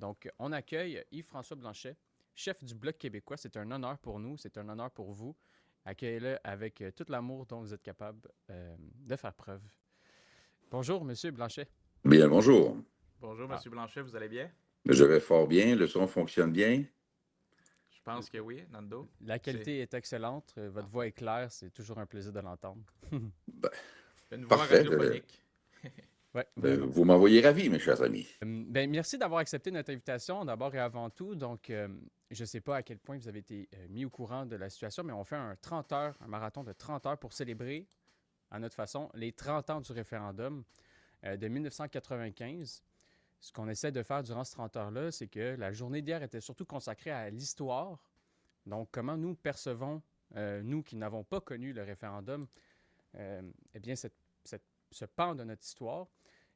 Donc, on accueille Yves-François Blanchet, chef du Bloc québécois. C'est un honneur pour nous, c'est un honneur pour vous. Accueillez-le avec tout l'amour dont vous êtes capable de faire preuve. Bonjour, Monsieur Blanchet. Bien, bonjour. Bonjour, Ah, Monsieur Blanchet, vous allez bien? Je vais fort bien. Le son fonctionne bien. Je pense que oui, Nando. la C'est qualité est excellente, votre voix est claire, c'est toujours un plaisir de l'entendre. Ben, une voix parfait. radiophonique. Ouais, vraiment. Vous m'envoyez ravi, mes chers amis. Ben, merci d'avoir accepté notre invitation, d'abord et avant tout. Donc, je ne sais pas à quel point vous avez été mis au courant de la situation, mais on fait un 30 heures, un marathon de 30 heures pour célébrer, à notre façon, les 30 ans du référendum de 1995. Ce qu'on essaie de faire durant ce 30 heures-là, c'est que la journée d'hier était surtout consacrée à l'histoire. Donc, comment nous percevons, nous qui n'avons pas connu le référendum, eh bien, ce pan de notre histoire.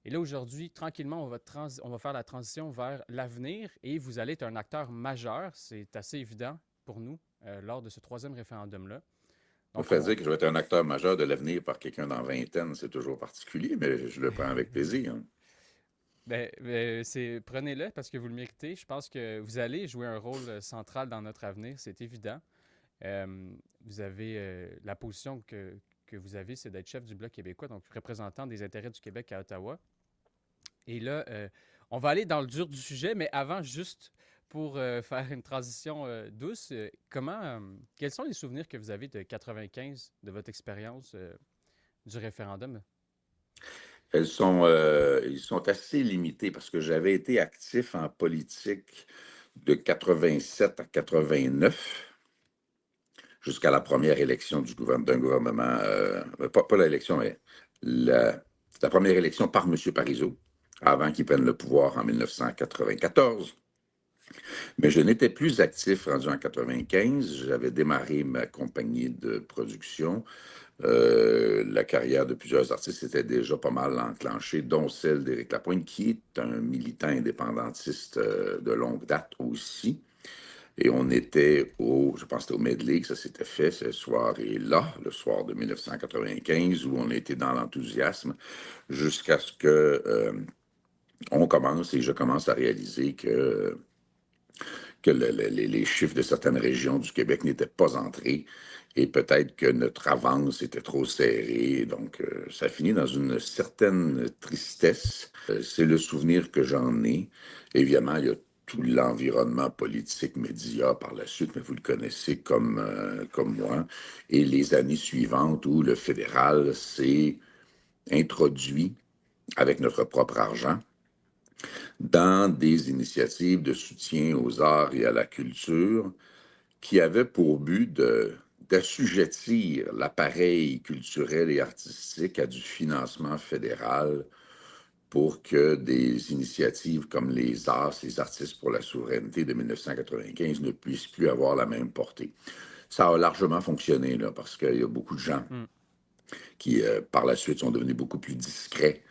Et là, aujourd'hui, tranquillement, on va faire la transition vers l'avenir et vous allez être un acteur majeur, c'est assez évident pour nous, lors de ce troisième référendum-là. Me Donc, faire dire que je vais être un acteur majeur de l'avenir par quelqu'un dans vingtaine, c'est toujours particulier, mais je le prends avec plaisir. prenez-le parce que vous le méritez. Je pense que vous allez jouer un rôle central dans notre avenir, c'est évident. Vous avez la position que vous avez, c'est d'être chef du Bloc québécois, donc représentant des intérêts du Québec à Ottawa. Et là, on va aller dans le dur du sujet, mais avant, juste pour faire une transition douce, quels sont les souvenirs que vous avez de 95, de votre expérience du référendum? Ils sont assez limités parce que j'avais été actif en politique de 87 à 89 jusqu'à la première élection d'un gouvernement, pas l'élection, mais la, la première élection par M. Parizeau, avant qu'il prenne le pouvoir en 1994. Mais je n'étais plus actif rendu en 95. J'avais démarré ma compagnie de production. La carrière de plusieurs artistes était déjà pas mal enclenchée, dont celle d'Éric Lapointe, qui est un militant indépendantiste de longue date aussi. Et on était je pense que c'était au Medley que ça s'était fait, ce soir-là, le soir de 1995, où on était dans l'enthousiasme, jusqu'à ce que on commence et je commence à réaliser que les chiffres de certaines régions du Québec n'étaient pas entrés et peut-être que notre avance était trop serrée. Donc, ça finit dans une certaine tristesse. C'est le souvenir que j'en ai. Évidemment, il y a tout l'environnement politique média par la suite, mais vous le connaissez comme moi. Et les années suivantes où le fédéral s'est introduit avec notre propre argent dans des initiatives de soutien aux arts et à la culture qui avaient pour but d'assujettir l'appareil culturel et artistique à du financement fédéral pour que des initiatives comme les arts, les artistes pour la souveraineté de 1995 ne puissent plus avoir la même portée. Ça a largement fonctionné, là, parce qu'il y a beaucoup de gens Hmm. qui, par la suite, sont devenus beaucoup plus discrets.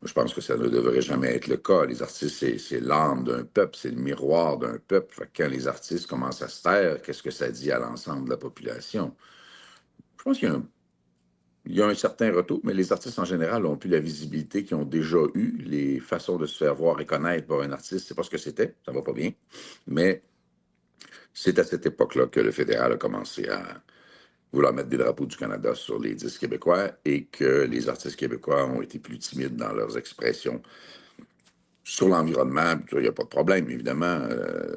Je pense que ça ne devrait jamais être le cas. Les artistes, c'est l'âme d'un peuple, c'est le miroir d'un peuple. Fait que quand les artistes commencent à se taire, qu'est-ce que ça dit à l'ensemble de la population? Je pense qu'il y a un certain retour, mais les artistes en général ont plus la visibilité qu'ils ont déjà eu. Les façons de se faire voir et connaître par un artiste, c'est pas ce que c'était, ça va pas bien. Mais c'est à cette époque-là que le fédéral a commencé à vouloir mettre des drapeaux du Canada sur les disques québécois et que les artistes québécois ont été plus timides dans leurs expressions. Sur l'environnement, il n'y a pas de problème, évidemment.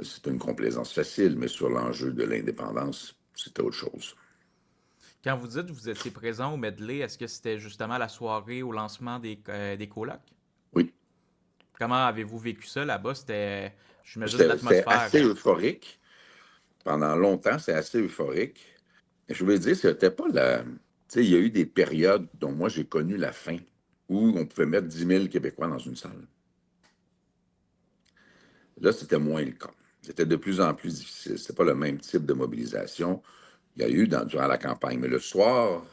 C'est une complaisance facile, mais sur l'enjeu de l'indépendance, c'était autre chose. Quand vous dites que vous étiez présent au medley, est-ce que c'était justement la soirée au lancement des colocs? Oui, Comment avez-vous vécu ça là-bas? C'était, j'imagine, c'était assez l'atmosphère. euphorique. Pendant longtemps, c'est assez euphorique. Et je voulais dire, c'était pas la. Tu sais, il y a eu des périodes dont moi j'ai connu la fin, où on pouvait mettre 10 000 Québécois dans une salle. Là, c'était moins le cas. C'était de plus en plus difficile. C'était pas le même type de mobilisation. Il y a eu durant la campagne. Mais le soir,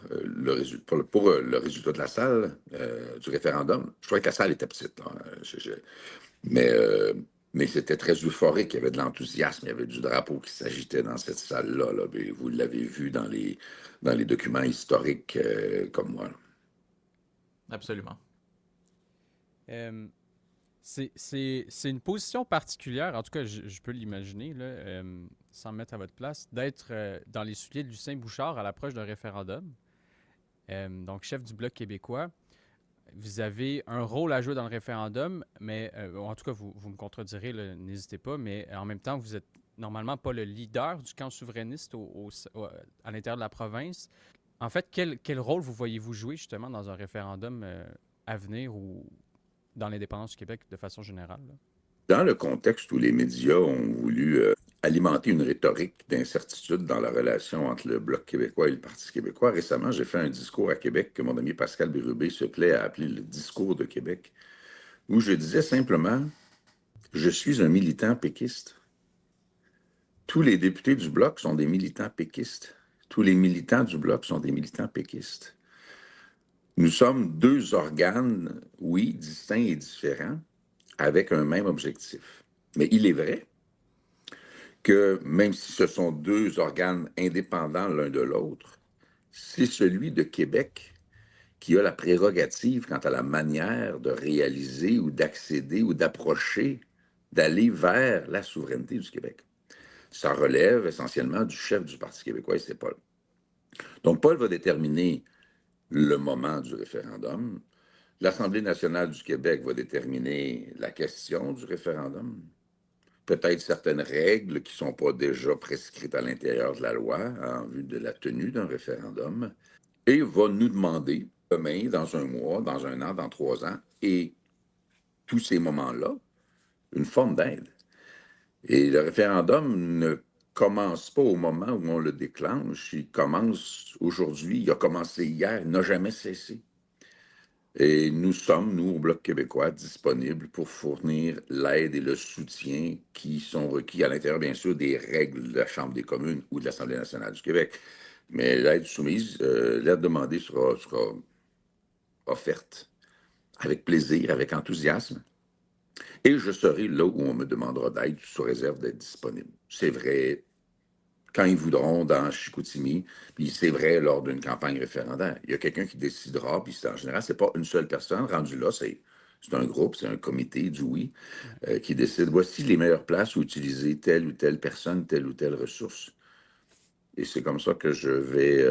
pour le résultat de la salle, du référendum, je trouvais que la salle était petite, là. Mais, euh, mais c'était très euphorique. Il y avait de l'enthousiasme. Il y avait du drapeau qui s'agitait dans cette salle-là, là. Et vous l'avez vu dans les documents historiques comme moi, là. Absolument. Euh, C'est une position particulière, en tout cas, je peux l'imaginer, là, sans me mettre à votre place, d'être dans les souliers de Lucien Bouchard à l'approche d'un référendum. Donc, chef du Bloc québécois, vous avez un rôle à jouer dans le référendum, mais en tout cas, vous me contredirez, là, n'hésitez pas, mais en même temps, vous êtes normalement pas le leader du camp souverainiste à l'intérieur de la province. En fait, quel rôle vous voyez-vous jouer justement dans un référendum à venir ou dans l'indépendance du Québec de façon générale, là? Dans le contexte où les médias ont voulu alimenter une rhétorique d'incertitude dans la relation entre le Bloc québécois et le Parti québécois, récemment, j'ai fait un discours à Québec que mon ami Pascal Bérubé se plaît à appeler le discours de Québec, où je disais simplement, je suis un militant péquiste. Tous les députés du Bloc sont des militants péquistes. Tous les militants du Bloc sont des militants péquistes. Nous sommes deux organes, oui, distincts et différents, avec un même objectif. Mais il est vrai que même si ce sont deux organes indépendants l'un de l'autre, c'est celui de Québec qui a la prérogative quant à la manière de réaliser ou d'accéder ou d'approcher, d'aller vers la souveraineté du Québec. Ça relève essentiellement du chef du Parti québécois, et c'est Paul. Donc, Paul va déterminer le moment du référendum. L'Assemblée nationale du Québec va déterminer la question du référendum. Peut-être certaines règles qui ne sont pas déjà prescrites à l'intérieur de la loi en vue de la tenue d'un référendum, et va nous demander demain, dans un mois, dans un an, dans 3 ans, et tous ces moments-là, une forme d'aide. Et le référendum ne commence pas au moment où on le déclenche, il commence aujourd'hui, il a commencé hier, il n'a jamais cessé. Et nous sommes, nous, au Bloc québécois, disponibles pour fournir l'aide et le soutien qui sont requis à l'intérieur, bien sûr, des règles de la Chambre des communes ou de l'Assemblée nationale du Québec. Mais l'aide soumise, l'aide demandée sera offerte avec plaisir, avec enthousiasme. Et je serai là où on me demandera d'aide sous réserve d'être disponible. C'est vrai quand ils voudront dans Chicoutimi, puis c'est vrai lors d'une campagne référendaire. Il y a quelqu'un qui décidera, puis en général, c'est pas une seule personne. Rendu là, c'est un groupe, c'est un comité du oui Ouais. qui décide voici les meilleures places où utiliser telle ou telle personne, telle ou telle ressource. Et c'est comme ça que je vais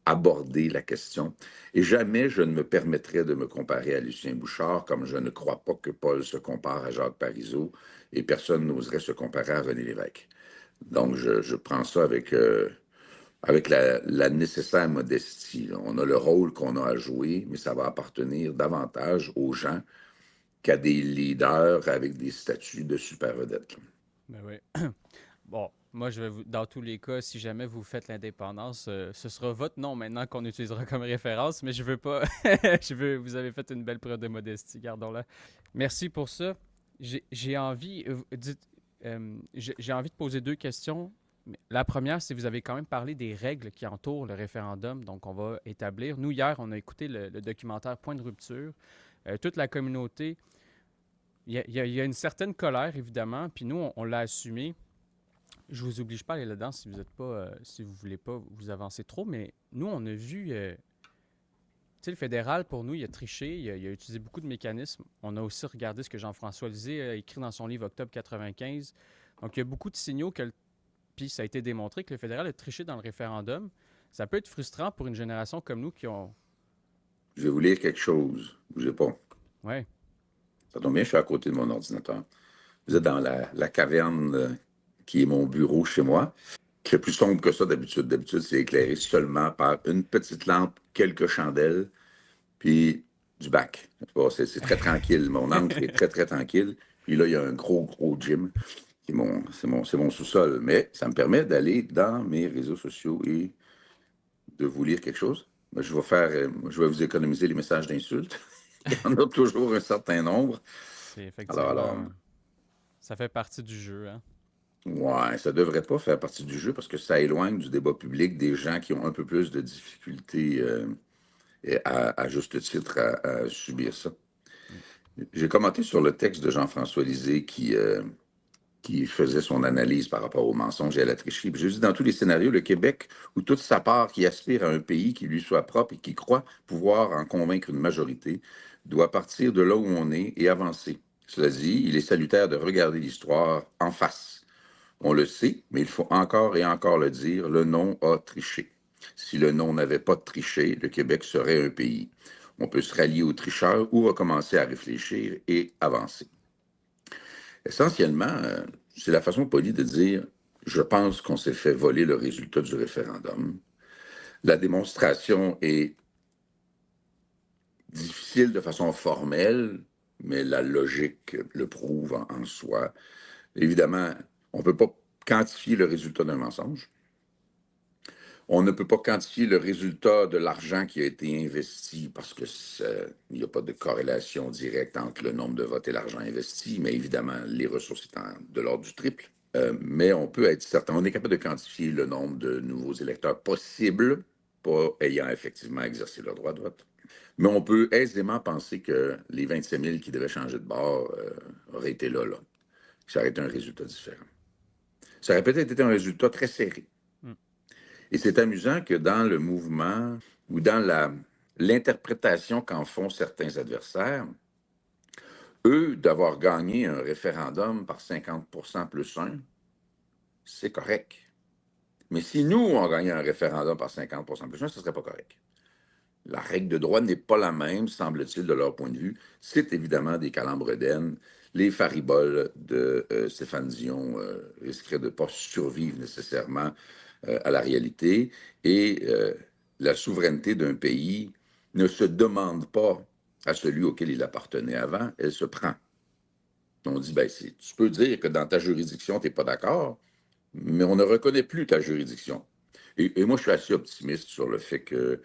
aborder la question. Et jamais je ne me permettrai de me comparer à Lucien Bouchard, comme je ne crois pas que Paul se compare à Jacques Parizeau, et personne n'oserait se comparer à René Lévesque. Donc, je prends ça avec la nécessaire modestie. Là. On a le rôle qu'on a à jouer, mais ça va appartenir davantage aux gens qu'à des leaders avec des statuts de super vedettes. Ben oui. Bon, moi, dans tous les cas, si jamais vous faites l'indépendance, ce sera votre nom maintenant qu'on utilisera comme référence, mais je veux pas. Vous avez fait une belle preuve de modestie, gardons-la. Merci pour ça. J'ai envie, j'ai envie de poser deux questions. La première, c'est que vous avez quand même parlé des règles qui entourent le référendum, donc on va établir. Nous, hier, on a écouté le documentaire Point de rupture. Toute la communauté, il y a une certaine colère, évidemment, puis nous, on l'a assumé. Je vous oblige pas à aller là-dedans si vous êtes pas, si vous voulez pas vous avancer trop, mais nous, on a vu, tu sais, le fédéral, pour nous, il a triché, il a utilisé beaucoup de mécanismes. On a aussi regardé ce que Jean-François Lisée a écrit dans son livre Octobre 95. Donc, il y a beaucoup de signaux puis ça a été démontré que le fédéral a triché dans le référendum. Ça peut être frustrant pour une génération comme nous qui ont... Je vais vous lire quelque chose. Bougez pas. Ouais, Ça tombe bien, je suis à côté de mon ordinateur. Vous êtes dans la caverne qui est mon bureau chez moi. C'est plus sombre que ça d'habitude. D'habitude, c'est éclairé seulement par une petite lampe, quelques chandelles, puis du bac. Bon, c'est très tranquille. Mon encre est très, très tranquille. Puis là, il y a un gros, gros gym. C'est mon sous-sol. Mais ça me permet d'aller dans mes réseaux sociaux et de vous lire quelque chose. Je vais vous économiser les messages d'insultes. Il y en a toujours un certain nombre. c'est Alors, effectivement... Ça fait partie du jeu, hein? ouais, ça devrait pas faire partie du jeu parce que ça éloigne du débat public des gens qui ont un peu plus de difficultés, et à juste titre, à subir ça. Mm. J'ai commenté sur le texte de Jean-François Lisée qui faisait son analyse par rapport aux mensonges et à la tricherie. Puis j'ai dit, dans tous les scénarios, le Québec, ou toute sa part qui aspire à un pays qui lui soit propre et qui croit pouvoir en convaincre une majorité, doit partir de là où on est et avancer. Cela dit, il est salutaire de regarder l'histoire en face. On le sait, mais il faut encore et encore le dire, le non a triché. Si le non n'avait pas triché, le Québec serait un pays. On peut se rallier aux tricheurs ou recommencer à réfléchir et avancer. Essentiellement, c'est la façon polie de dire je pense qu'on s'est fait voler le résultat du référendum. La démonstration est difficile de façon formelle, mais la logique le prouve en soi. Évidemment, on ne peut pas quantifier le résultat d'un mensonge. On ne peut pas quantifier le résultat de l'argent qui a été investi parce qu'il n'y a pas de corrélation directe entre le nombre de votes et l'argent investi, mais évidemment, les ressources étant de l'ordre du triple. Mais on peut être certain, on est capable de quantifier le nombre de nouveaux électeurs possibles, pas ayant effectivement exercé leur droit de vote. Mais on peut aisément penser que les 27 000 qui devaient changer de bord auraient été là. Ça aurait été un résultat différent. Ça aurait peut-être été un résultat très serré. Et c'est amusant que dans le mouvement ou dans l'interprétation qu'en font certains adversaires, eux, d'avoir gagné un référendum par 50% plus 1, c'est correct. Mais si nous, on gagnait un référendum par 50% plus 1, ce ne serait pas correct. La règle de droit n'est pas la même, semble-t-il, de leur point de vue. C'est évidemment des calembres d'aine. Les fariboles de Stéphane Dion risqueraient de ne pas survivre nécessairement à la réalité. Et la souveraineté d'un pays ne se demande pas à celui auquel il appartenait avant, elle se prend. On dit, ben, tu peux dire que dans ta juridiction, tu n'es pas d'accord, mais on ne reconnaît plus ta juridiction. Et moi, je suis assez optimiste sur le fait que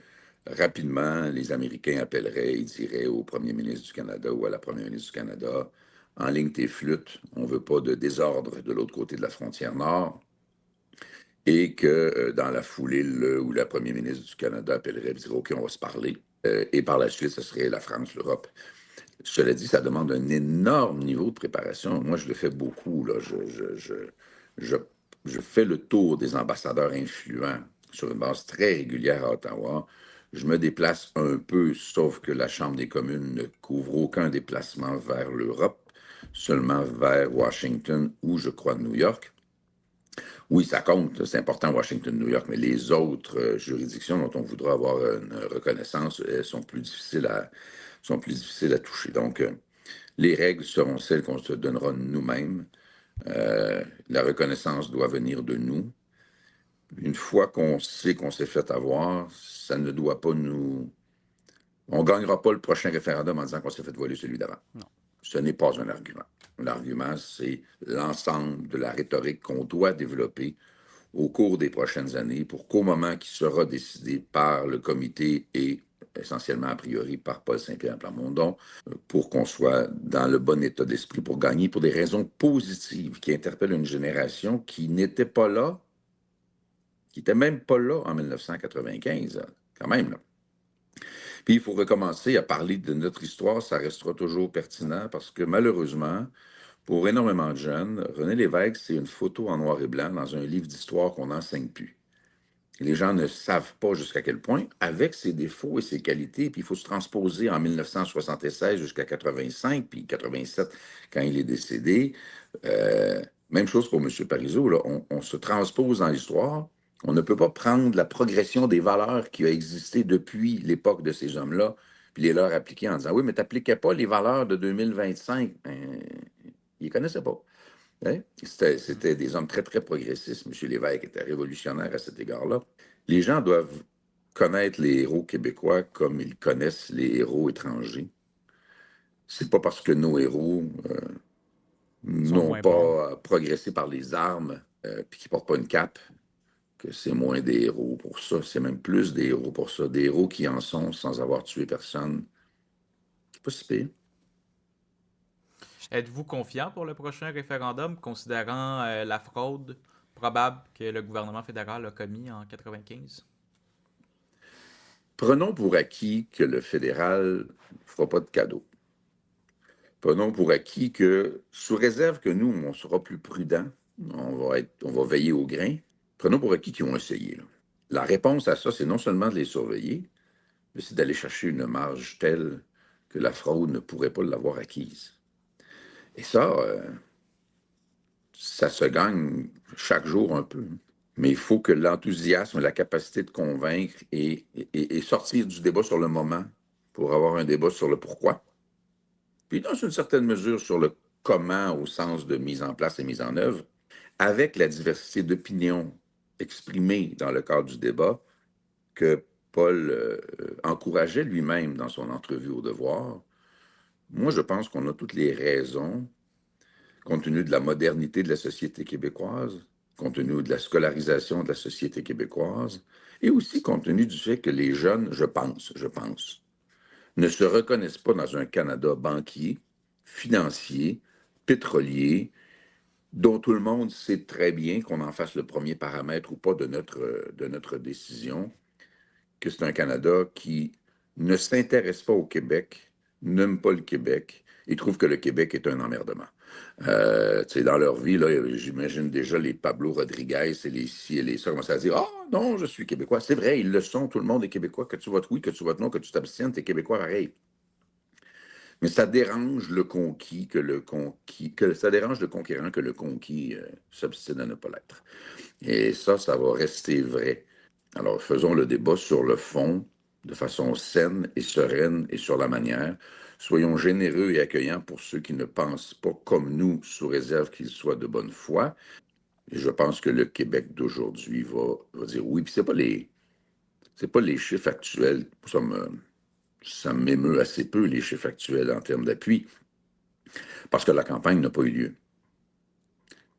rapidement, les Américains appelleraient et diraient au premier ministre du Canada ou à la première ministre du Canada, en ligne tes flûtes, on ne veut pas de désordre de l'autre côté de la frontière nord. Et que dans la foulée, le ou la première ministre du Canada appellerait et dirait OK, on va se parler. Et par la suite, ce serait la France, l'Europe. Cela dit, ça demande un énorme niveau de préparation. Moi, je le fais beaucoup. Là. Je fais le tour des ambassadeurs influents sur une base très régulière à Ottawa. Je me déplace un peu, sauf que la Chambre des communes ne couvre aucun déplacement vers l'Europe, seulement vers Washington ou, je crois, New York. Oui, ça compte, c'est important, Washington, New York, mais les autres juridictions dont on voudra avoir une reconnaissance sont plus difficiles à toucher. Donc, les règles seront celles qu'on se donnera nous-mêmes. La reconnaissance doit venir de nous. Une fois qu'on sait qu'on s'est fait avoir, ça ne doit pas nous... On ne gagnera pas le prochain référendum en disant qu'on s'est fait voler celui d'avant. Non. Ce n'est pas un argument. L'argument, c'est l'ensemble de la rhétorique qu'on doit développer au cours des prochaines années pour qu'au moment qui sera décidé par le comité et essentiellement a priori par Paul Saint-Pierre Plamondon, pour qu'on soit dans le bon état d'esprit pour gagner pour des raisons positives qui interpellent une génération qui n'était pas là, qui n'était même pas là en 1995, quand même. Là. Puis il faut recommencer à parler de notre histoire, ça restera toujours pertinent parce que malheureusement, pour énormément de jeunes, René Lévesque, c'est une photo en noir et blanc dans un livre d'histoire qu'on n'enseigne plus. Les gens ne savent pas jusqu'à quel point, avec ses défauts et ses qualités, puis il faut se transposer en 1976 jusqu'à 85, puis 87 quand il est décédé. Même chose pour M. Parizeau, là, on se transpose dans l'histoire. On ne peut pas prendre la progression des valeurs qui a existé depuis l'époque de ces hommes-là, puis les leur appliquer en disant « Oui, mais tu n'appliquais pas les valeurs de 2025. » Ils ne connaissaient pas. Hein? C'était des hommes très, très progressistes. M. Lévesque était révolutionnaire à cet égard-là. Les gens doivent connaître les héros québécois comme ils connaissent les héros étrangers. C'est pas parce que nos héros n'ont pas progressé par les armes puis qu'ils portent pas une cape que c'est moins des héros pour ça. C'est même plus des héros pour ça. Des héros qui en sont sans avoir tué personne. C'est pas si pire. Êtes-vous confiant pour le prochain référendum, considérant la fraude probable que le gouvernement fédéral a commis en 1995? Prenons pour acquis que le fédéral ne fera pas de cadeau. Prenons pour acquis que, sous réserve que nous, on sera plus prudents, on va veiller au grain, prenons pour acquis qu'ils vont essayer. Là. La réponse à ça, c'est non seulement de les surveiller, mais c'est d'aller chercher une marge telle que la fraude ne pourrait pas l'avoir acquise. Et ça, ça se gagne chaque jour un peu. Mais il faut que l'enthousiasme, la capacité de convaincre et sortir du débat sur le moment pour avoir un débat sur le pourquoi. Puis dans une certaine mesure sur le comment au sens de mise en place et mise en œuvre, avec la diversité d'opinions exprimées dans le cadre du débat que Paul encourageait lui-même dans son entrevue au Devoir. Moi, je pense qu'on a toutes les raisons, compte tenu de la modernité de la société québécoise, compte tenu de la scolarisation de la société québécoise, et aussi compte tenu du fait que les jeunes, je pense, ne se reconnaissent pas dans un Canada banquier, financier, pétrolier, dont tout le monde sait très bien qu'on en fasse le premier paramètre ou pas de notre décision, que c'est un Canada qui ne s'intéresse pas au Québec, n'aime pas le Québec et trouve que le Québec est un emmerdement. Dans leur vie, là, j'imagine déjà les Pablo Rodriguez et les ci et les ça commencent à dire ah non, je suis québécois. C'est vrai, ils le sont, tout le monde est québécois, que tu votes oui, que tu votes non, que tu t'abstiennes, t'es québécois pareil. Mais ça dérange le conquis ça dérange le conquérant que le conquis s'obstine à ne pas l'être. Et ça va rester vrai. Alors, faisons le débat sur le fond, de façon saine et sereine et sur la manière. Soyons généreux et accueillants pour ceux qui ne pensent pas comme nous, sous réserve qu'ils soient de bonne foi. Et je pense que le Québec d'aujourd'hui va dire oui. Puis c'est pas les chiffres actuels. Ça m'émeut assez peu, les chiffres actuels en termes d'appui, parce que la campagne n'a pas eu lieu.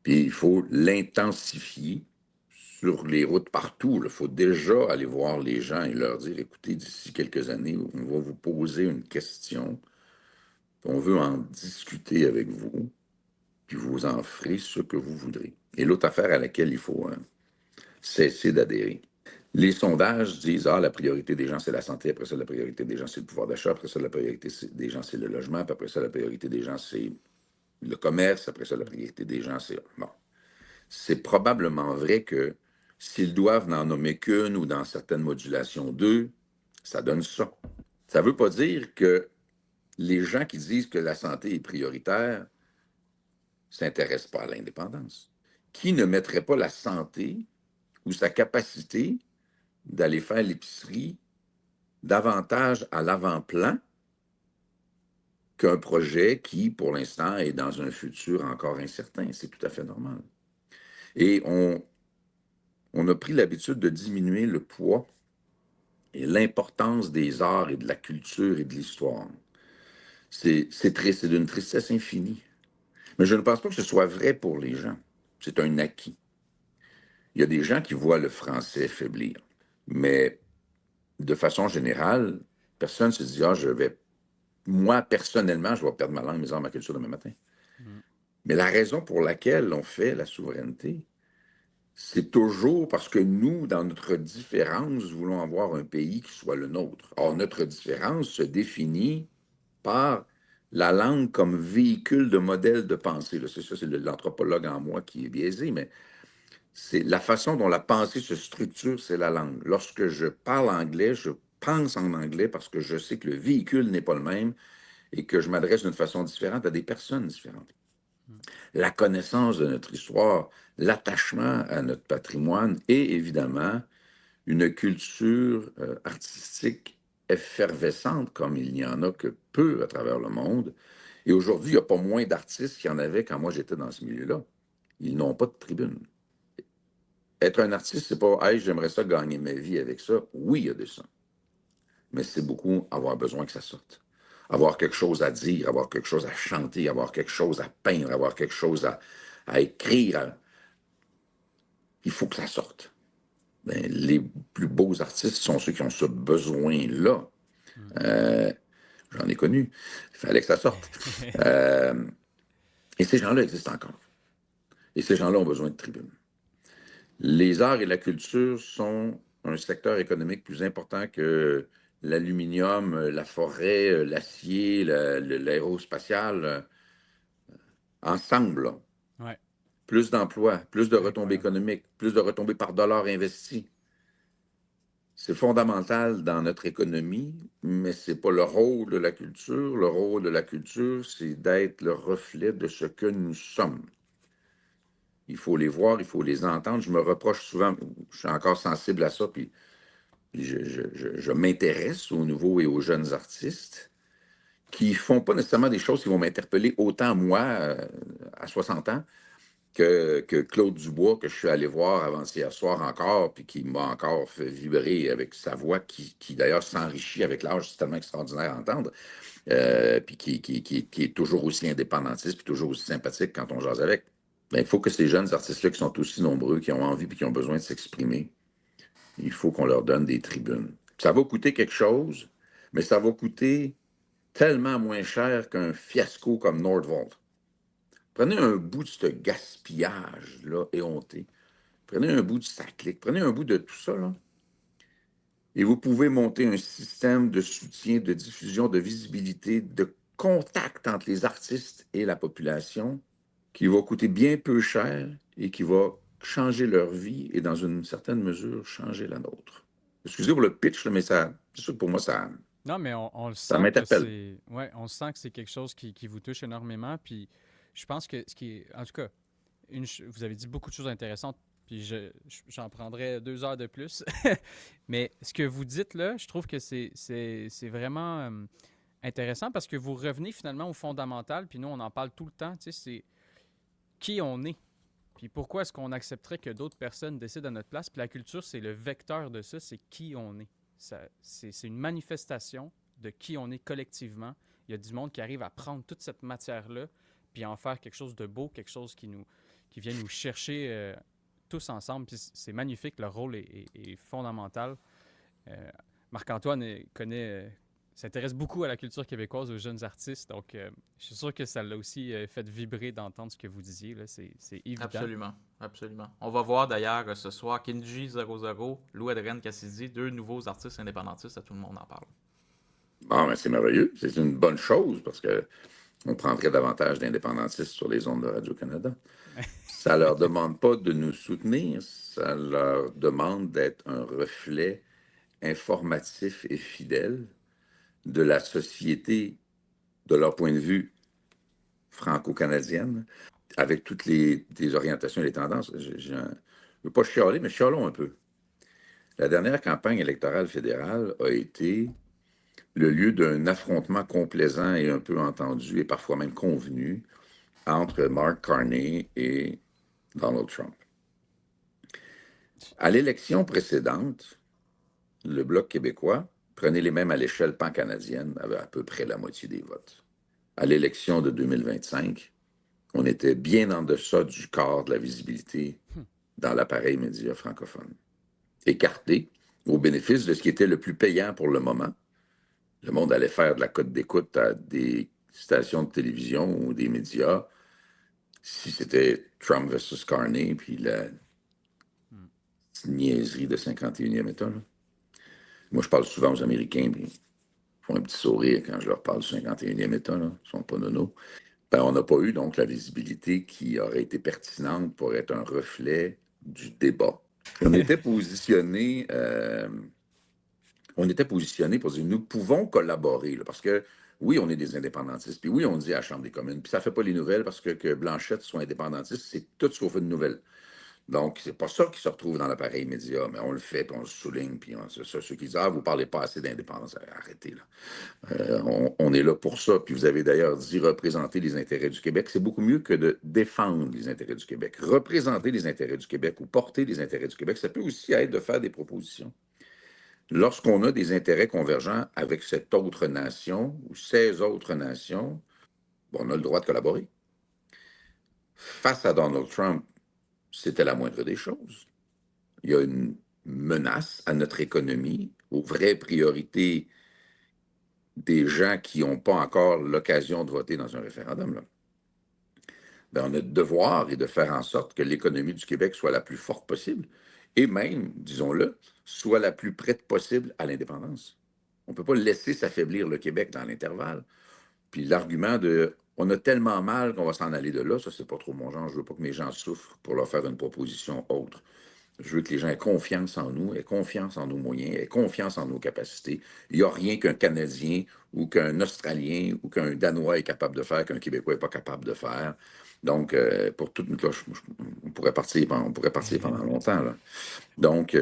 Puis il faut l'intensifier sur les routes partout. Il faut déjà aller voir les gens et leur dire, écoutez, d'ici quelques années, on va vous poser une question, on veut en discuter avec vous, puis vous en ferez ce que vous voudrez. Et l'autre affaire à laquelle il faut cesser d'adhérer. Les sondages disent, la priorité des gens, c'est la santé, après ça, la priorité des gens, c'est le pouvoir d'achat, après ça, la priorité des gens, c'est le logement, puis après ça, la priorité des gens, c'est le commerce, après ça, la priorité des gens, c'est... Bon. C'est probablement vrai que s'ils doivent n'en nommer qu'une ou dans certaines modulations deux, ça donne ça. Ça ne veut pas dire que les gens qui disent que la santé est prioritaire ne s'intéressent pas à l'indépendance. Qui ne mettrait pas la santé ou sa capacité d'aller faire l'épicerie davantage à l'avant-plan qu'un projet qui, pour l'instant, est dans un futur encore incertain? C'est tout à fait normal. Et on a pris l'habitude de diminuer le poids et l'importance des arts et de la culture et de l'histoire. C'est triste, c'est d'une tristesse infinie. Mais je ne pense pas que ce soit vrai pour les gens. C'est un acquis. Il y a des gens qui voient le français faiblir. Mais de façon générale, personne ne se dit, moi, personnellement, je vais perdre ma langue, mes arts, ma culture demain matin. Mais la raison pour laquelle on fait la souveraineté, c'est toujours parce que nous, dans notre différence, voulons avoir un pays qui soit le nôtre. Or, notre différence se définit par la langue comme véhicule de modèle de pensée. Là, c'est ça, c'est l'anthropologue en moi qui est biaisé, mais c'est la façon dont la pensée se structure, c'est la langue. Lorsque je parle anglais, je pense en anglais parce que je sais que le véhicule n'est pas le même et que je m'adresse d'une façon différente à des personnes différentes. La connaissance de notre histoire, l'attachement à notre patrimoine et évidemment une culture artistique effervescente comme il n'y en a que peu à travers le monde. Et aujourd'hui, il n'y a pas moins d'artistes qu'il y en avait quand moi j'étais dans ce milieu-là. Ils n'ont pas de tribune. Être un artiste, c'est pas hey, j'aimerais ça gagner ma vie avec ça. Oui, il y a de ça. Mais c'est beaucoup avoir besoin que ça sorte. Avoir quelque chose à dire, avoir quelque chose à chanter, avoir quelque chose à peindre, avoir quelque chose à écrire. Il faut que ça sorte. Ben, les plus beaux artistes sont ceux qui ont ce besoin-là. J'en ai connu. Il fallait que ça sorte. Et ces gens-là existent encore. Et ces gens-là ont besoin de tribunes. Les arts et la culture sont un secteur économique plus important que l'aluminium, la forêt, l'acier, l'aérospatial, ensemble. Là. Ouais. Plus d'emplois, plus de retombées Incroyable. économiques, plus de retombées par dollar investi. C'est fondamental dans notre économie, mais ce n'est pas le rôle de la culture. Le rôle de la culture, c'est d'être le reflet de ce que nous sommes. Il faut les voir, il faut les entendre. Je me reproche souvent, je suis encore sensible à ça, puis je m'intéresse aux nouveaux et aux jeunes artistes qui ne font pas nécessairement des choses qui vont m'interpeller autant moi, à 60 ans, que Claude Dubois, que je suis allé voir avant-hier soir encore, puis qui m'a encore fait vibrer avec sa voix, qui d'ailleurs s'enrichit avec l'âge, c'est tellement extraordinaire à entendre, puis qui est toujours aussi indépendantiste, puis toujours aussi sympathique quand on jase avec. Ben, il faut que ces jeunes artistes-là qui sont aussi nombreux, qui ont envie puis qui ont besoin de s'exprimer, il faut qu'on leur donne des tribunes. Ça va coûter quelque chose, mais ça va coûter tellement moins cher qu'un fiasco comme Nordvolt. Prenez un bout de ce gaspillage-là éhonté. Prenez un bout de Saclic. Prenez un bout de tout ça, là. Et vous pouvez monter un système de soutien, de diffusion, de visibilité, de contact entre les artistes et la population qui va coûter bien peu cher et qui va changer leur vie et, dans une certaine mesure, changer la nôtre. Excusez pour le pitch, là, mais ça, c'est sûr que pour moi, Non, mais on le ça sent que m'interpelle. c'est. Ouais, on sent que c'est quelque chose qui vous touche énormément. Puis je pense que ce qui est. En tout cas, vous avez dit beaucoup de choses intéressantes. Puis j'en prendrais 2 heures de plus. Mais ce que vous dites là, je trouve que c'est vraiment intéressant parce que vous revenez finalement au fondamental. Puis nous, on en parle tout le temps. Tu sais, c'est qui on est. Puis pourquoi est-ce qu'on accepterait que d'autres personnes décident à notre place? Puis la culture, c'est le vecteur de ça, c'est qui on est. C'est une manifestation de qui on est collectivement. Il y a du monde qui arrive à prendre toute cette matière-là, puis en faire quelque chose de beau, quelque chose qui vient nous chercher tous ensemble. Puis c'est magnifique, le rôle est fondamental. Marc-Antoine s'intéresse beaucoup à la culture québécoise, aux jeunes artistes, donc je suis sûr que ça l'a aussi fait vibrer d'entendre ce que vous disiez, là, c'est évident. Absolument, absolument. On va voir d'ailleurs ce soir Kinji 00, Lou Adrien Cassidy, 2 nouveaux artistes indépendantistes, à tout le monde en parle. Bon, ben, c'est merveilleux. C'est une bonne chose parce que on prendrait davantage d'indépendantistes sur les ondes de Radio-Canada. Ça ne leur demande pas de nous soutenir, ça leur demande d'être un reflet informatif et fidèle de la société, de leur point de vue franco-canadienne, avec toutes les orientations et les tendances. Je ne veux pas chialer, mais chialons un peu. La dernière campagne électorale fédérale a été le lieu d'un affrontement complaisant et un peu entendu, et parfois même convenu, entre Mark Carney et Donald Trump. À l'élection précédente, le Bloc québécois, prenez les mêmes à l'échelle pan-canadienne, avait à peu près la moitié des votes. À l'élection de 2025, on était bien en deçà du quart de la visibilité dans l'appareil média francophone. Écarté au bénéfice de ce qui était le plus payant pour le moment. Le monde allait faire de la cote d'écoute à des stations de télévision ou des médias si c'était Trump versus Carney, puis la niaiserie de 51e État. Là. Moi, je parle souvent aux Américains, puis ils font un petit sourire quand je leur parle du 51e État. Là. Ils sont pas nono. Ben, on n'a pas eu donc la visibilité qui aurait été pertinente pour être un reflet du débat. On était positionné pour dire nous pouvons collaborer, là, parce que oui, on est des indépendantistes, puis oui, on dit à la Chambre des communes, puis ça ne fait pas les nouvelles parce que Blanchette soit indépendantiste, c'est tout sauf une nouvelle. Donc, c'est pas ça qui se retrouve dans l'appareil média, mais on le fait, puis on le souligne, puis c'est ça, ceux qui disent « Ah, vous parlez pas assez d'indépendance. » Arrêtez, là. On est là pour ça. Puis vous avez d'ailleurs dit représenter les intérêts du Québec. C'est beaucoup mieux que de défendre les intérêts du Québec. Représenter les intérêts du Québec ou porter les intérêts du Québec, ça peut aussi être de faire des propositions. Lorsqu'on a des intérêts convergents avec cette autre nation ou ces autres nations, on a le droit de collaborer. Face à Donald Trump, c'était la moindre des choses. Il y a une menace à notre économie, aux vraies priorités des gens qui n'ont pas encore l'occasion de voter dans un référendum. Là. Ben, on a le devoir et de faire en sorte que l'économie du Québec soit la plus forte possible et même, disons-le, soit la plus prête possible à l'indépendance. On ne peut pas laisser s'affaiblir le Québec dans l'intervalle. Puis l'argument de on a tellement mal qu'on va s'en aller de là, ça, c'est pas trop mon genre. Je veux pas que mes gens souffrent pour leur faire une proposition autre. Je veux que les gens aient confiance en nous, aient confiance en nos moyens, aient confiance en nos capacités. Il n'y a rien qu'un Canadien ou qu'un Australien ou qu'un Danois est capable de faire qu'un Québécois n'est pas capable de faire. Donc, pour toute là, on pourrait partir pendant longtemps, là. Donc,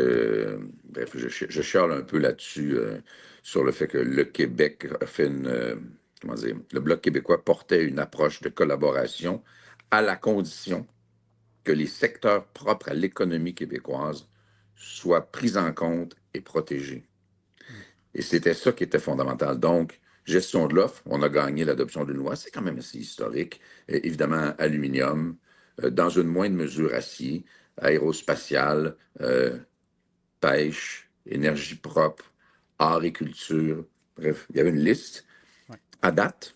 bref, je chiale un peu là-dessus, sur le fait que le Québec a fait comment dire, le Bloc québécois portait une approche de collaboration à la condition que les secteurs propres à l'économie québécoise soient pris en compte et protégés. Mm. Et c'était ça qui était fondamental. Donc, gestion de l'offre, on a gagné l'adoption d'une loi, c'est quand même assez historique. Évidemment, aluminium, dans une moindre mesure acier, aérospatial, pêche, énergie propre, art et culture. Bref, il y avait une liste. Ouais. À date,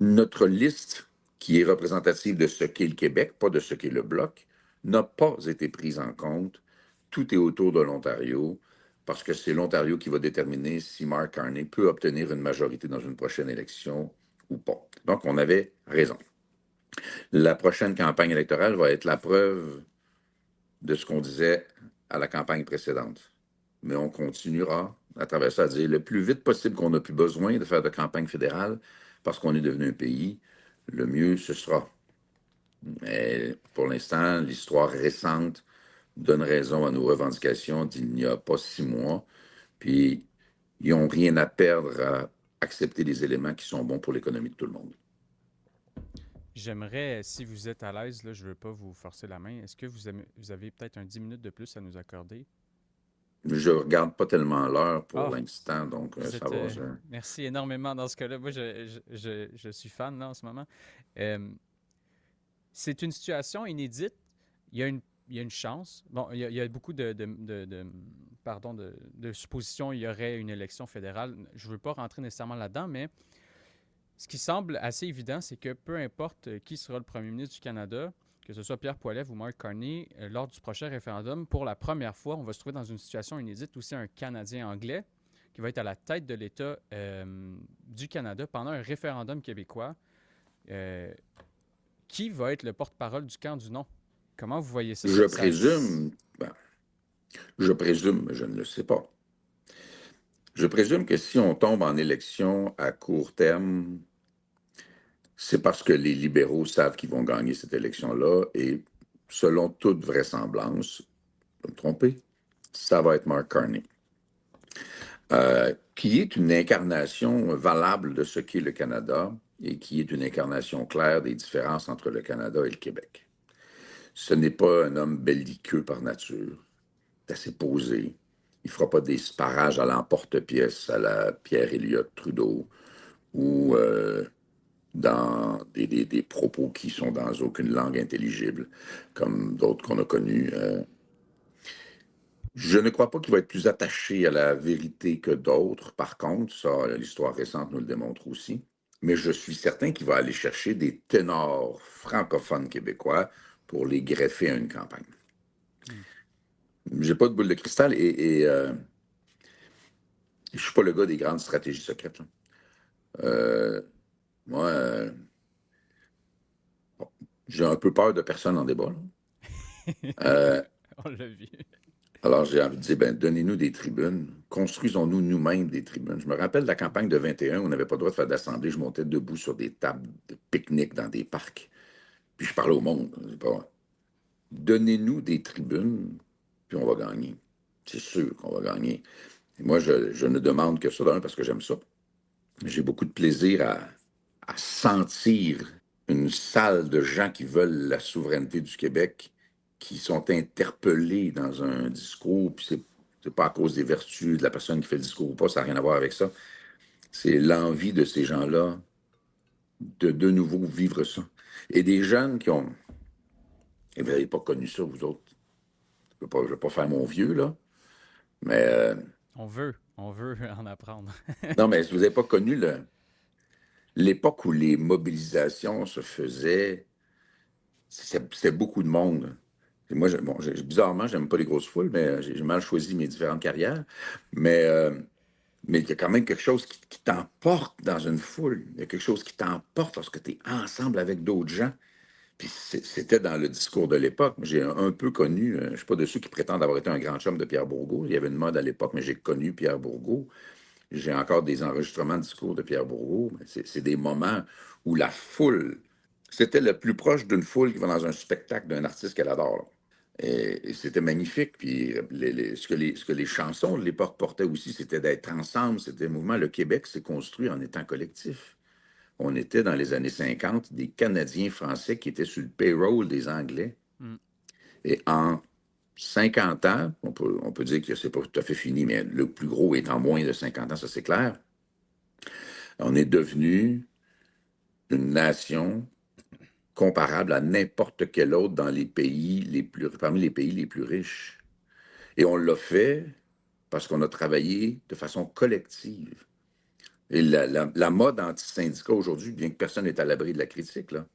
notre liste, qui est représentative de ce qu'est le Québec, pas de ce qu'est le Bloc, n'a pas été prise en compte. Tout est autour de l'Ontario, parce que c'est l'Ontario qui va déterminer si Mark Carney peut obtenir une majorité dans une prochaine élection ou pas. Donc, on avait raison. La prochaine campagne électorale va être la preuve de ce qu'on disait à la campagne précédente. Mais on continuera à travers ça à dire le plus vite possible qu'on n'a plus besoin de faire de campagne fédérale parce qu'on est devenu un pays, le mieux ce sera. Mais pour l'instant, l'histoire récente donne raison à nos revendications d'il n'y a pas 6 mois. Puis, ils n'ont rien à perdre à accepter les éléments qui sont bons pour l'économie de tout le monde. J'aimerais, si vous êtes à l'aise, là, je ne veux pas vous forcer la main, est-ce que vous avez peut-être un 10 minutes de plus à nous accorder? Je ne regarde pas tellement l'heure pour Ah, l'instant, donc vous ça êtes... va. merci énormément dans ce cas-là. Moi, je suis fan là en ce moment. Euh, c'est une situation inédite. Il y a il y a une chance. Bon, il y a beaucoup pardon, de suppositions. Il y aurait une élection fédérale. Je ne veux pas rentrer nécessairement là-dedans, mais ce qui semble assez évident, c'est que peu importe qui sera le premier ministre du Canada, que ce soit Pierre Poilievre ou Mark Carney, lors du prochain référendum, pour la première fois, on va se trouver dans une situation inédite où c'est un Canadien anglais qui va être à la tête de l'État du Canada pendant un référendum québécois. Euh, qui va être le porte-parole du camp du non? Comment vous voyez ça? Je présume, ben, je présume, mais je ne le sais pas. Je présume que si on tombe en élection à court terme, c'est parce que les libéraux savent qu'ils vont gagner cette élection-là et selon toute vraisemblance, je vais me tromper, ça va être Mark Carney, qui est une incarnation valable de ce qu'est le Canada et qui est une incarnation claire des différences entre le Canada et le Québec. Ce n'est pas un homme belliqueux par nature. C'est assez posé. Il ne fera pas des sparages à l'emporte-pièce à la Pierre Elliott Trudeau ou dans des propos qui sont dans aucune langue intelligible, comme d'autres qu'on a connus. Je ne crois pas qu'il va être plus attaché à la vérité que d'autres. Par contre, ça, l'histoire récente nous le démontre aussi. Mais je suis certain qu'il va aller chercher des ténors francophones québécois pour les greffer à une campagne. Hmm. J'ai pas de boule de cristal et je suis pas le gars des grandes stratégies secrètes, là. Euh, moi, bon, j'ai un peu peur de personne en débat, là. Euh, On l'a vu. alors, j'ai envie de dire, ben, donnez-nous des tribunes, construisons-nous nous-mêmes des tribunes. Je me rappelle de la campagne de 21, où on n'avait pas le droit de faire d'assemblée. Je montais debout sur des tables de pique-nique dans des parcs. Puis je parlais au monde. Pas, donnez-nous des tribunes, puis on va gagner. C'est sûr qu'on va gagner. Et moi, je ne demande que ça d'un parce que j'aime ça. J'ai beaucoup de plaisir à sentir une salle de gens qui veulent la souveraineté du Québec, qui sont interpellés dans un discours, puis c'est pas à cause des vertus de la personne qui fait le discours ou pas, ça n'a rien à voir avec ça. C'est l'envie de ces gens-là de nouveau vivre ça. Et des jeunes qui ont... Et vous n'avez pas connu ça, vous autres. Je ne vais pas faire mon vieux, là, mais... On veut en apprendre. non, mais si vous n'avez pas connu l'époque où les mobilisations se faisaient, c'était beaucoup de monde. Et moi, bon, bizarrement, j'aime pas les grosses foules, mais j'ai mal choisi mes différentes carrières. Mais il y a quand même quelque chose qui t'emporte dans une foule. Il y a quelque chose qui t'emporte lorsque tu es ensemble avec d'autres gens. Puis c'était dans le discours de l'époque. J'ai un peu connu, je ne suis pas de ceux qui prétendent avoir été un grand chum de Pierre Bourgault. Il y avait une mode à l'époque, mais j'ai connu Pierre Bourgault. J'ai encore des enregistrements de discours de Pierre Bourgault. C'est des moments où la foule, c'était le plus proche d'une foule qui va dans un spectacle d'un artiste qu'elle adore, là. Et c'était magnifique. Puis ce que les chansons de l'époque portaient aussi, c'était d'être ensemble, c'était un mouvement. Le Québec s'est construit en étant collectif. On était dans les années 50 des Canadiens français qui étaient sur le payroll des Anglais. Mm. Et en 50 ans, on peut dire que c'est pas tout à fait fini, mais le plus gros est en moins de 50 ans, ça c'est clair. On est devenu une nation comparable à n'importe quel autre dans les pays parmi les pays les plus riches. Et on l'a fait parce qu'on a travaillé de façon collective. Et la mode anti-syndicat aujourd'hui, bien que personne n'est à l'abri de la critique, là,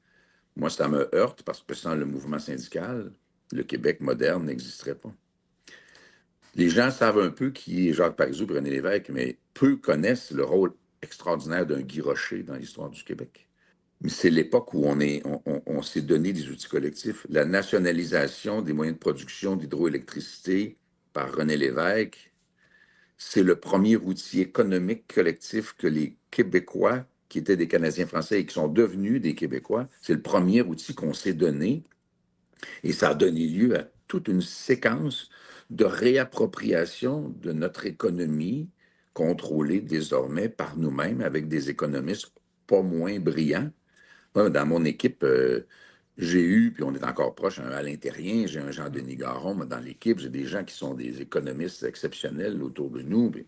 moi, ça me heurte parce que sans le mouvement syndical, le Québec moderne n'existerait pas. Les gens savent un peu qui est Jacques Parizeau et René Lévesque, mais peu connaissent le rôle extraordinaire d'un Guy Rocher dans l'histoire du Québec. Mais c'est l'époque où on s'est donné des outils collectifs. La nationalisation des moyens de production d'hydroélectricité par René Lévesque, c'est le premier outil économique collectif que les Québécois, qui étaient des Canadiens français et qui sont devenus des Québécois, c'est le premier outil qu'on s'est donné. Et ça a donné lieu à toute une séquence de réappropriation de notre économie contrôlée désormais par nous-mêmes avec des économistes pas moins brillants. Moi, dans mon équipe, j'ai eu, puis on est encore proche, un Alain Terrien, j'ai un Jean-Denis Garon dans l'équipe, j'ai des gens qui sont des économistes exceptionnels autour de nous. Puis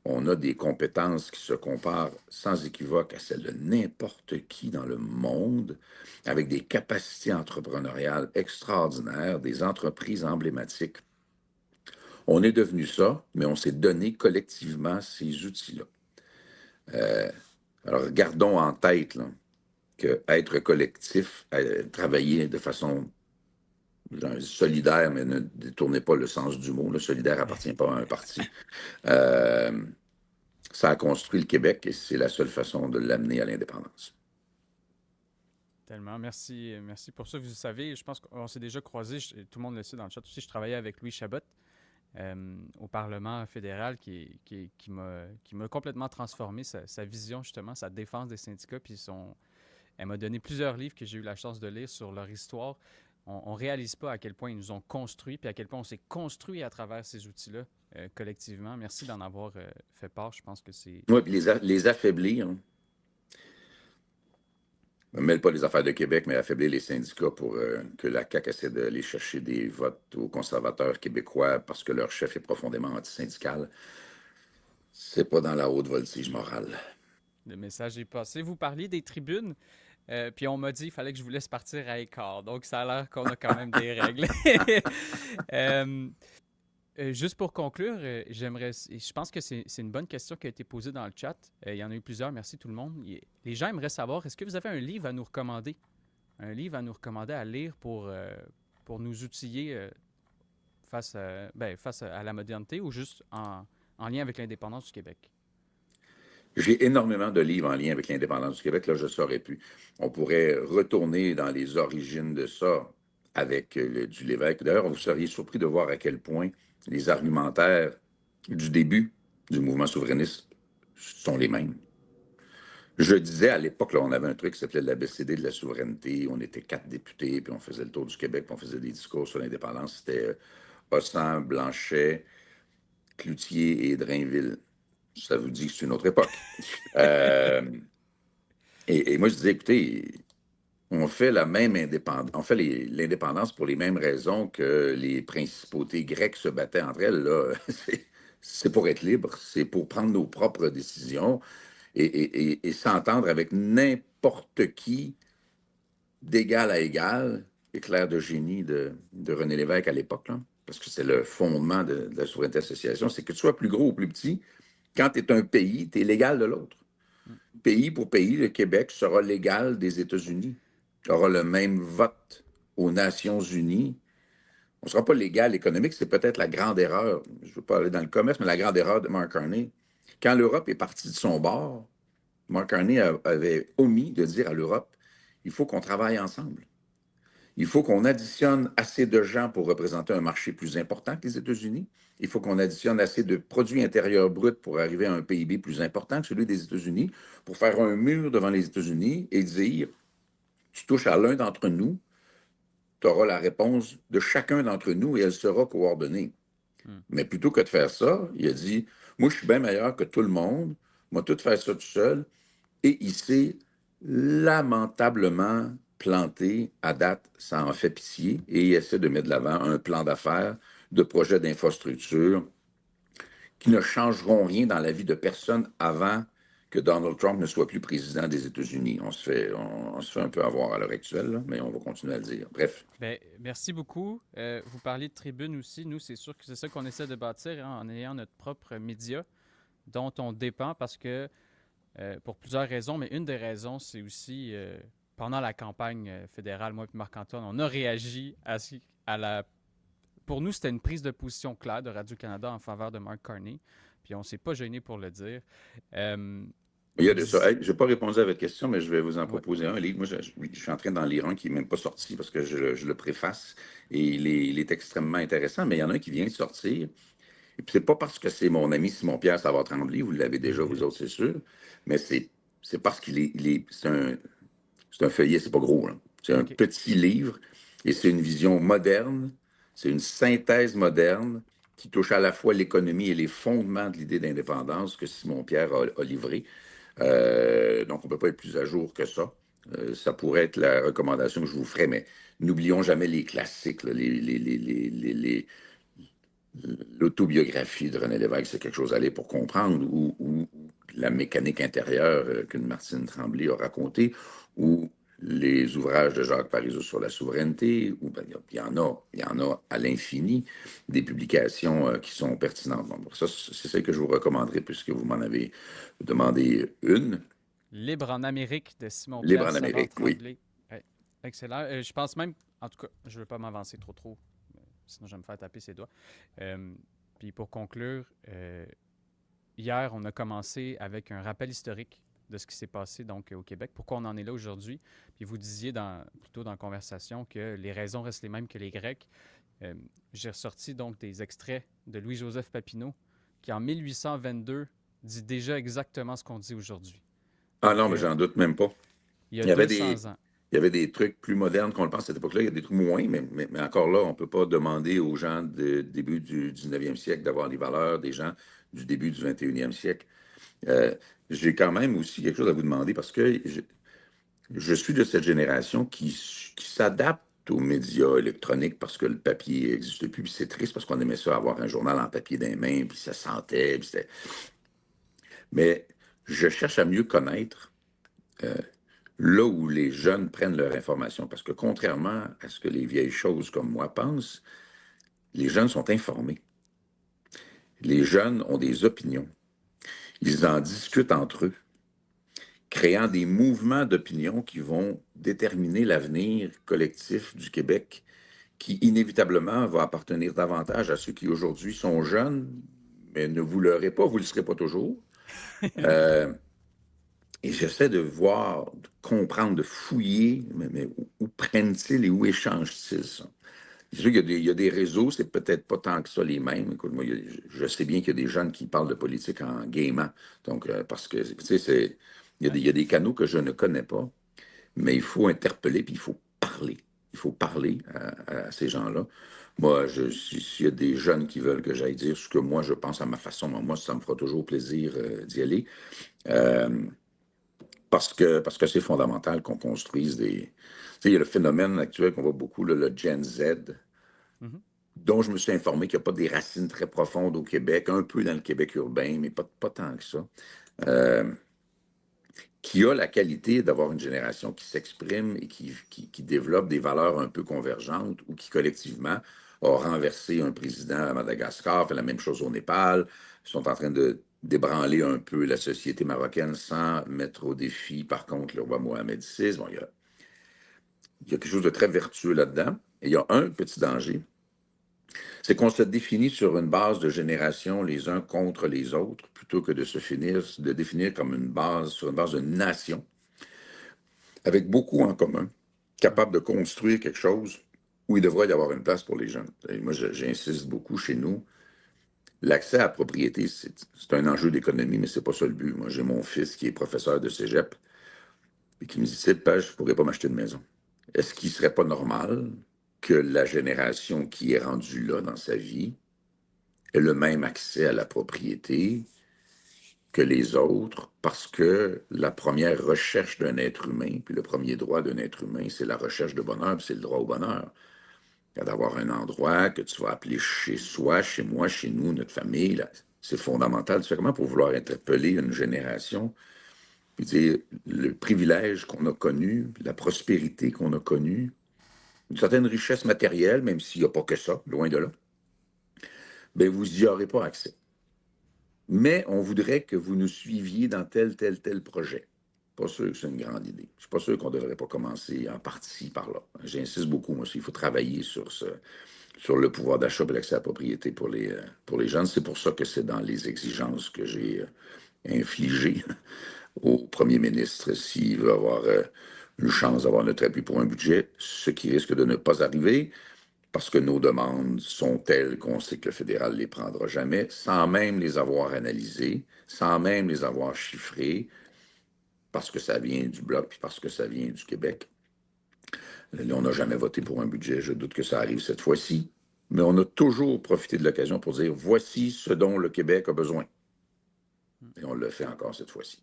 on a des compétences qui se comparent sans équivoque à celles de n'importe qui dans le monde, avec des capacités entrepreneuriales extraordinaires, des entreprises emblématiques. On est devenu ça, mais on s'est donné collectivement ces outils-là. Alors, gardons en tête là, que être collectif, travailler de façon solidaire, mais ne détournez pas le sens du mot. Le solidaire appartient pas à un parti. Ça a construit le Québec et c'est la seule façon de l'amener à l'indépendance. Tellement. Merci, merci pour ça. Vous savez, je pense qu'on s'est déjà croisés, tout le monde le sait dans le chat aussi, je travaillais avec Louis Chabot au Parlement fédéral qui m'a complètement transformé sa vision, justement, sa défense des syndicats. Puis elle m'a donné plusieurs livres que j'ai eu la chance de lire sur leur histoire. On ne réalise pas à quel point ils nous ont construits, puis à quel point on s'est construit à travers ces outils-là collectivement. Merci d'en avoir fait part. Je pense que c'est... Oui, puis les affaiblir. Hein. Ne mêle pas les affaires de Québec, mais affaiblir les syndicats pour que la CAQ essaie d'aller chercher des votes aux conservateurs québécois parce que leur chef est profondément antisyndical. C'est pas dans la haute voltige morale. Le message est passé. Vous parliez des tribunes, puis on m'a dit qu'il fallait que je vous laisse partir à écart. Donc, ça a l'air qu'on a quand même des règles. Juste pour conclure, je pense que c'est une bonne question qui a été posée dans le chat. Il y en a eu plusieurs, merci tout le monde. Les gens aimeraient savoir, est-ce que vous avez un livre à nous recommander? Un livre à nous recommander à lire pour nous outiller face à la modernité ou juste en lien avec l'indépendance du Québec? J'ai énormément de livres en lien avec l'indépendance du Québec. Là, je ne saurais plus. On pourrait retourner dans les origines de ça avec du Lévesque. D'ailleurs, vous seriez surpris de voir à quel point les argumentaires du début du mouvement souverainiste sont les mêmes. Je disais à l'époque, là, on avait un truc qui s'appelait l'ABCD de la souveraineté. On était 4 députés, puis on faisait le tour du Québec, puis on faisait des discours sur l'indépendance. C'était Hossan, Blanchet, Cloutier et Drainville. Ça vous dit que c'est une autre époque. Et moi, je disais, écoutez, on fait la même indépendance, on fait l'indépendance pour les mêmes raisons que les principautés grecques se battaient entre elles. Là. C'est pour être libre, c'est pour prendre nos propres décisions et s'entendre avec n'importe qui d'égal à égal. Éclair de génie de René Lévesque à l'époque, là, parce que c'est le fondement de la souveraineté association, c'est que tu sois plus gros ou plus petit, quand tu es un pays, tu es l'égal de l'autre. Pays pour pays, le Québec sera l'égal des États-Unis. Aura le même vote aux Nations unies. On ne sera pas l'égal économique, c'est peut-être la grande erreur, je ne veux pas aller dans le commerce, mais la grande erreur de Mark Carney. Quand l'Europe est partie de son bord, Mark Carney avait omis de dire à l'Europe, il faut qu'on travaille ensemble. Il faut qu'on additionne assez de gens pour représenter un marché plus important que les États-Unis. Il faut qu'on additionne assez de produits intérieurs bruts pour arriver à un PIB plus important que celui des États-Unis, pour faire un mur devant les États-Unis et dire, tu touches à l'un d'entre nous, tu auras la réponse de chacun d'entre nous et elle sera coordonnée. Hmm. Mais plutôt que de faire ça, il a dit, moi, je suis bien meilleur que tout le monde, moi, tout faire ça tout seul. Et il s'est lamentablement planté à date, ça en fait pitié, et il essaie de mettre de l'avant un plan d'affaires de projets d'infrastructure qui ne changeront rien dans la vie de personne avant que Donald Trump ne soit plus président des États-Unis. On se fait un peu avoir à l'heure actuelle, là, mais on va continuer à le dire. Bref. Ben, merci beaucoup. Vous parliez de tribune aussi. Nous, c'est sûr que c'est ça qu'on essaie de bâtir hein, en ayant notre propre média dont on dépend parce que, pour plusieurs raisons, mais une des raisons, c'est aussi pendant la campagne fédérale, moi et Marc-Antoine, on a réagi à la. Pour nous, c'était une prise de position claire de Radio-Canada en faveur de Mark Carney, puis on s'est pas gêné pour le dire. Il y Vous a de ça. disiez. Hey, je n'ai pas répondu à votre question, mais je vais vous en Ouais. proposer un livre. Moi, je suis en train d'en lire un qui n'est même pas sorti parce que je le préface et il est extrêmement intéressant, mais il y en a un qui vient de sortir. Et puis, c'est pas parce que c'est mon ami Simon-Pierre Savard-Tremblay, vous l'avez déjà, vous autres, c'est sûr, mais c'est parce c'est un feuillet, c'est pas gros, là. C'est un OK. petit livre et c'est une vision moderne, c'est une synthèse moderne qui touche à la fois l'économie et les fondements de l'idée d'indépendance que Simon-Pierre a livré. Donc, on ne peut pas être plus à jour que ça. Ça pourrait être la recommandation que je vous ferais, mais n'oublions jamais les classiques, là, l'autobiographie de René Lévesque, c'est quelque chose à lire pour comprendre, ou la mécanique intérieure qu'une Martine Tremblay a racontée, ou les ouvrages de Jacques Parizeau sur la souveraineté, ou ben, il y en a à l'infini des publications qui sont pertinentes. Bon, ça, c'est celle que je vous recommanderais puisque vous m'en avez demandé une. Libre en Amérique de Libre Simon-Pierre en Amérique, oui. Savard-Tremblay. Ouais, excellent. Je pense même, en tout cas, je ne veux pas m'avancer trop, sinon je vais me faire taper ses doigts. Puis pour conclure, hier, on a commencé avec un rappel historique de ce qui s'est passé donc au Québec, pourquoi on en est là aujourd'hui. Puis vous disiez plutôt dans la conversation que les raisons restent les mêmes que les Grecs. J'ai ressorti donc des extraits de Louis-Joseph Papineau qui en 1822 dit déjà exactement ce qu'on dit aujourd'hui. Ah non, Donc, mais j'en doute même pas. il y a Il y avait des, 200 ans. il y avait des trucs plus modernes qu'on le pense à cette époque-là. Il y a des trucs moins, mais encore là, on ne peut pas demander aux gens du début du 19e siècle d'avoir les valeurs des gens du début du 21e siècle. J'ai quand même aussi quelque chose à vous demander parce que je suis de cette génération qui s'adapte aux médias électroniques parce que le papier n'existe plus. Puis c'est triste parce qu'on aimait ça avoir un journal en papier dans les mains, puis ça sentait. Mais je cherche à mieux connaître euh, là où les jeunes prennent leur information. Parce que contrairement à ce que les vieilles choses comme moi pensent, les jeunes sont informés. Les jeunes ont des opinions. Ils en discutent entre eux, créant des mouvements d'opinion qui vont déterminer l'avenir collectif du Québec, qui inévitablement va appartenir davantage à ceux qui aujourd'hui sont jeunes, mais ne vous l'aurez pas, vous ne le serez pas toujours. Euh, Et j'essaie de voir, de comprendre, de fouiller, mais où prennent-ils et où échangent-ils ça? C'est sûr qu'il y a des réseaux, c'est peut-être pas tant que ça les mêmes. Écoute, moi, je sais bien qu'il y a des jeunes qui parlent de politique en gaiement. Donc, parce que, tu sais, il y a des canaux que je ne connais pas, mais il faut interpeller, puis il faut parler. Il faut parler à ces gens-là. Moi, s'il y a des jeunes qui veulent que j'aille dire ce que moi, je pense à ma façon, moi, ça me fera toujours plaisir d'y aller. Euh, parce que c'est fondamental qu'on construise des. Tu sais, il y a le phénomène actuel qu'on voit beaucoup, là, le Gen Z, Mhm. dont je me suis informé qu'il n'y a pas des racines très profondes au Québec, un peu dans le Québec urbain, mais pas tant que ça. Euh, qui a la qualité d'avoir une génération qui s'exprime et qui développe des valeurs un peu convergentes ou qui, collectivement, a renversé un président à Madagascar, fait la même chose au Népal, sont en train de débranler un peu la société marocaine sans mettre au défi, par contre, le roi Mohamed VI. Bon, il y a quelque chose de très vertueux là-dedans. Et il y a un petit danger, c'est qu'on se définit sur une base de génération les uns contre les autres, plutôt que de définir comme une base, sur une base de nation avec beaucoup en commun. capable de construire quelque chose où il devrait y avoir une place pour les jeunes. Et moi, j'insiste beaucoup chez nous. L'accès à la propriété, c'est un enjeu d'économie, mais c'est pas ça le but. Moi, j'ai mon fils qui est professeur de cégep et qui me dit, c'est Page, je pourrais pas m'acheter de maison. Est-ce qu'il serait pas normal que la génération qui est rendue là dans sa vie ait le même accès à la propriété que les autres, parce que la première recherche d'un être humain, puis le premier droit d'un être humain, c'est la recherche de bonheur, puis c'est le droit au bonheur. D'avoir un endroit que tu vas appeler chez soi, chez moi, chez nous, notre famille, là, c'est fondamental. Tu sais comment pour vouloir interpeller une génération, puis dire le privilège qu'on a connu, la prospérité qu'on a connue, une certaine richesse matérielle, même s'il n'y a pas que ça, loin de là, ben vous n'y aurez pas accès. Mais on voudrait que vous nous suiviez dans tel projet. Pas sûr que c'est une grande idée. Je suis pas sûr qu'on ne devrait pas commencer en partie par là. J'insiste beaucoup, moi, il faut travailler sur le pouvoir d'achat et l'accès à la propriété pour les jeunes. C'est pour ça que c'est dans les exigences que j'ai infligées au premier ministre s'il veut avoir une chance d'avoir notre appui pour un budget, ce qui risque de ne pas arriver parce que nos demandes sont telles qu'on sait que le fédéral ne les prendra jamais, sans même les avoir analysées, sans même les avoir chiffrées, parce que ça vient du Bloc puis parce que ça vient du Québec. Là, on n'a jamais voté pour un budget. Je doute que ça arrive cette fois-ci. Mais on a toujours profité de l'occasion pour dire voici ce dont le Québec a besoin. Et on le fait encore cette fois-ci.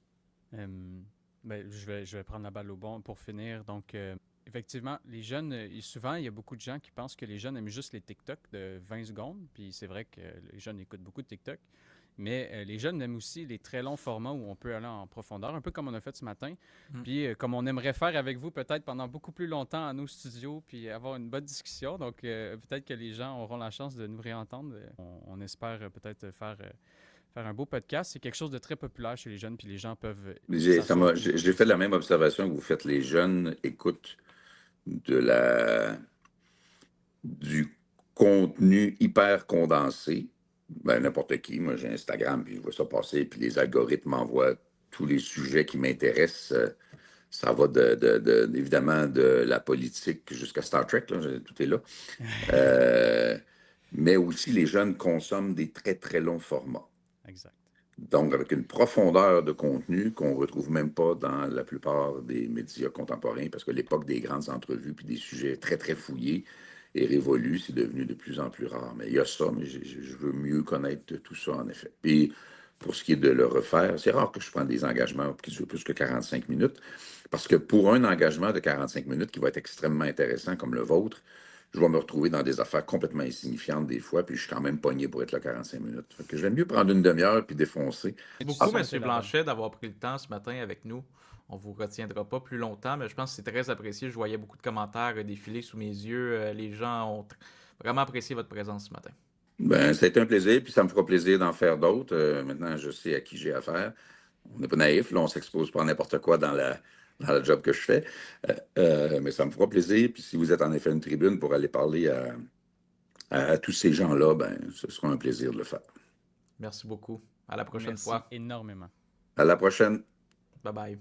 Ben, je vais prendre la balle au bon pour finir. Donc, effectivement, les jeunes, souvent, il y a beaucoup de gens qui pensent que les jeunes aiment juste les TikTok de 20 secondes. Puis c'est vrai que les jeunes écoutent beaucoup de TikTok. Mais les jeunes aiment aussi les très longs formats où on peut aller en profondeur, un peu comme on a fait ce matin. Puis comme on aimerait faire avec vous peut-être pendant beaucoup plus longtemps à nos studios, puis avoir une bonne discussion. Donc peut-être que les gens auront la chance de nous réentendre. On espère peut-être faire un beau podcast. C'est quelque chose de très populaire chez les jeunes, puis les gens peuvent s'asseoir. J'ai fait la même observation que vous faites. Les jeunes écoutent du contenu hyper condensé. Ben, n'importe qui. Moi, j'ai Instagram, puis je vois ça passer, puis les algorithmes m'envoient tous les sujets qui m'intéressent. Ça va évidemment de la politique jusqu'à Star Trek, là, tout est là. Mais aussi, les jeunes consomment des très, très longs formats. Exact. Donc, avec une profondeur de contenu qu'on ne retrouve même pas dans la plupart des médias contemporains, parce que l'époque des grandes entrevues puis des sujets très, très fouillés et révolus, c'est devenu de plus en plus rare. Mais il y a ça, mais je veux mieux connaître tout ça, en effet. Puis, pour ce qui est de le refaire, c'est rare que je prenne des engagements qui durent plus que 45 minutes, parce que pour un engagement de 45 minutes qui va être extrêmement intéressant comme le vôtre, je vais me retrouver dans des affaires complètement insignifiantes des fois, puis je suis quand même pogné pour être là 45 minutes. Fait que j'aime mieux prendre une demi-heure puis défoncer. Beaucoup, M. Blanchet, d'avoir pris le temps ce matin avec nous. On vous retiendra pas plus longtemps, mais je pense que c'est très apprécié. Je voyais beaucoup de commentaires défiler sous mes yeux. Les gens ont vraiment apprécié votre présence ce matin. Ben, ça a été un plaisir, puis ça me fera plaisir d'en faire d'autres. Maintenant, je sais à qui j'ai affaire. On n'est pas naïf, là, on s'expose pas à n'importe quoi dans le job que je fais. Mais ça me fera plaisir. Puis si vous êtes en effet une tribune pour aller parler à tous ces gens-là, ben, ce sera un plaisir de le faire. Merci beaucoup. À la prochaine Merci fois. énormément. À la prochaine. Bye bye.